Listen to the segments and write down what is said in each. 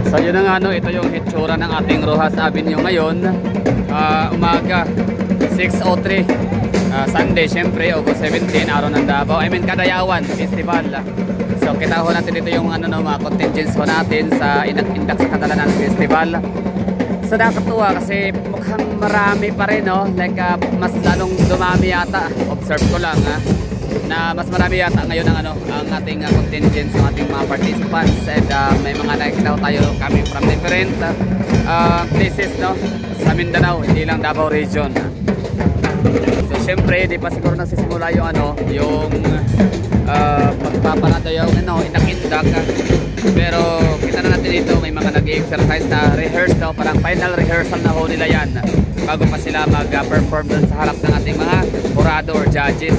So yun na nga, no, ito yung hitsura ng ating Rojas Avenue ngayon. Umaga 6:03, Sunday, syempre August 17, araw ng Davao, I mean Kadayawan Festival. So kita ho natin dito yung ano, no, mga contingents ho natin sa Indak sa Catalanan Festival. So nakakatuwa kasi mukhang marami pa rin, no? Like mas lalong dumami yata, observe ko lang na mas marami yata ngayon ang ating contingents, yung ating mga participants, and may mga nakikita tayo coming from different places, no, sa Mindanao, hindi lang Davao region. So syempre di pa siguro nagsisimula yung yung pagpapanata yung indak-indak, pero kita na natin dito may mga nag-exercise na rehearse, no, parang final rehearsal na ho nila yan bago pa sila mag-perform dun sa harap ng ating mga jurado or judges.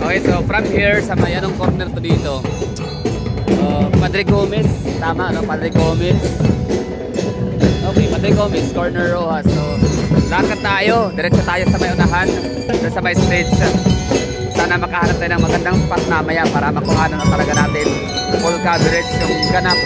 Okay, so from here sa may anong corner to dito, Padre Gomez, tama, no? Padre Gomez. Okay, Padre Gomez, corner Rojas. So lakad tayo, diretso tayo sa may unahan, sa may stage. Sana makahanap tayo ng magandang spot mamaya para makuha na talaga natin full coverage yung ganap.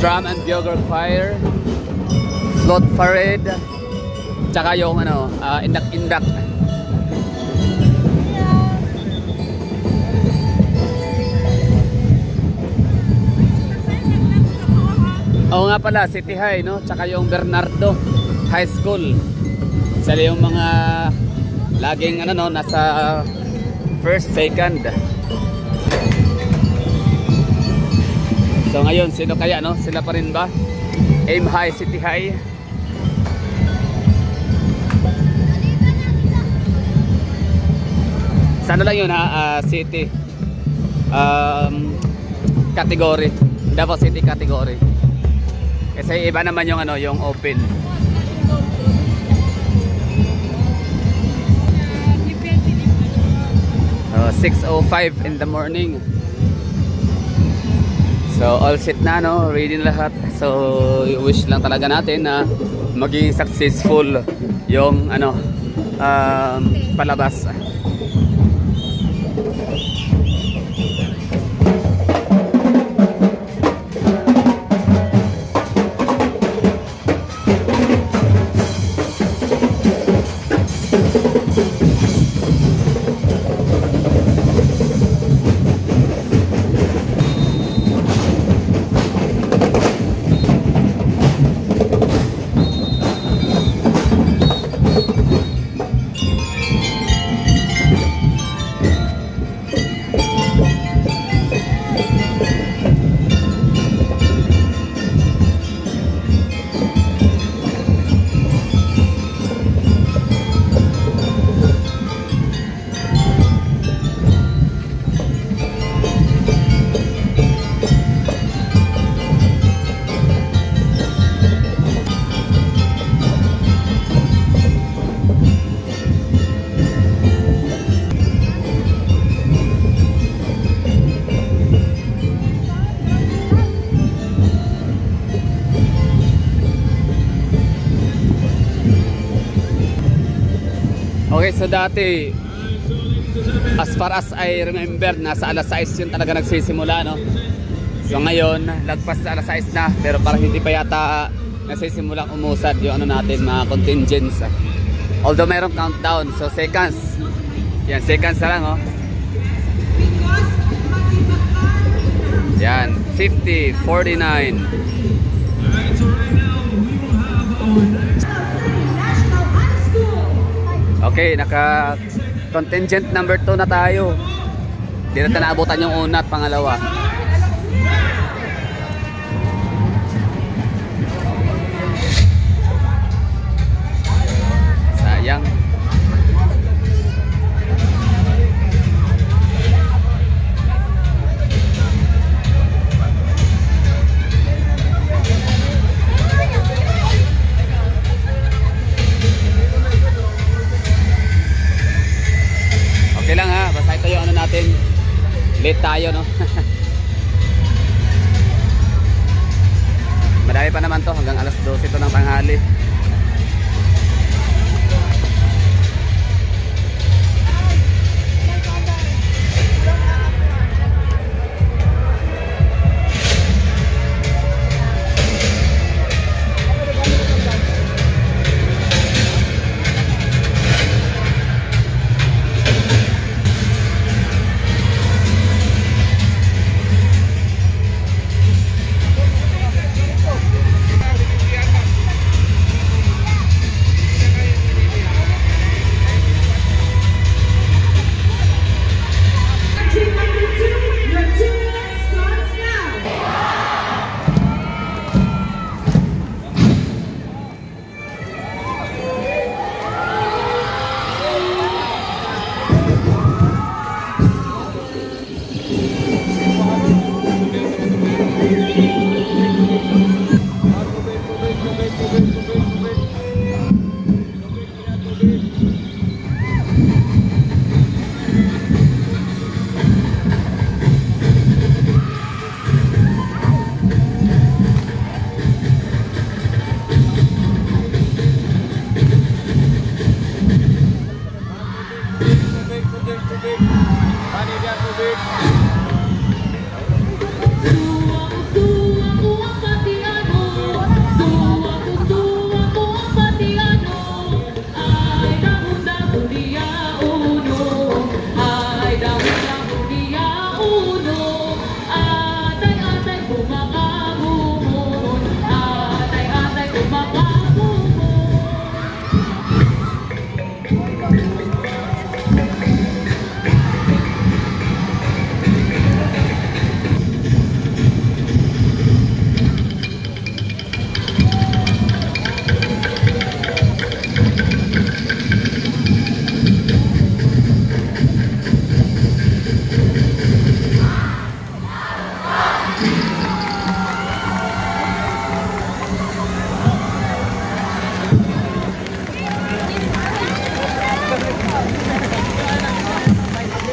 Drum and bugle choir, float parade, tsaka yung indak-indak. Oo nga pala, City High, no? Tsaka yung Bernardo High School. Sila yung mga laging nasa first, second. So ngayon, sino kaya, no? Sila pa rin ba? Aim High, City High. Sana lang yun, City category, Davao City category. Kasi iba naman yung yung open. 6:05 in the morning. So all set na, no, ready na lahat. So wish lang talaga natin na maging successful yung palabas. Okay, so dati, as far as I remember, nasa alas 6 yun talaga nagsisimula, no? So ngayon, lagpas sa alas 6 na, pero parang hindi pa yata nasisimulang umusad yung natin, mga contingents. Although mayroong countdown, so seconds. Yan, seconds na lang, oh. Yan, 50, 49. Okay, naka contingent number 2 na tayo. Hindi na naabutan yung una at pangalawa. Sayang. Okay lang, ha, basta ito yung natin, late tayo, no. Madami pa naman to hanggang alas 12 ito ng tanghali.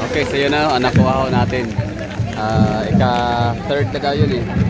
Okay, so yun na, nakuha ko natin. Ika-third na daw yun eh.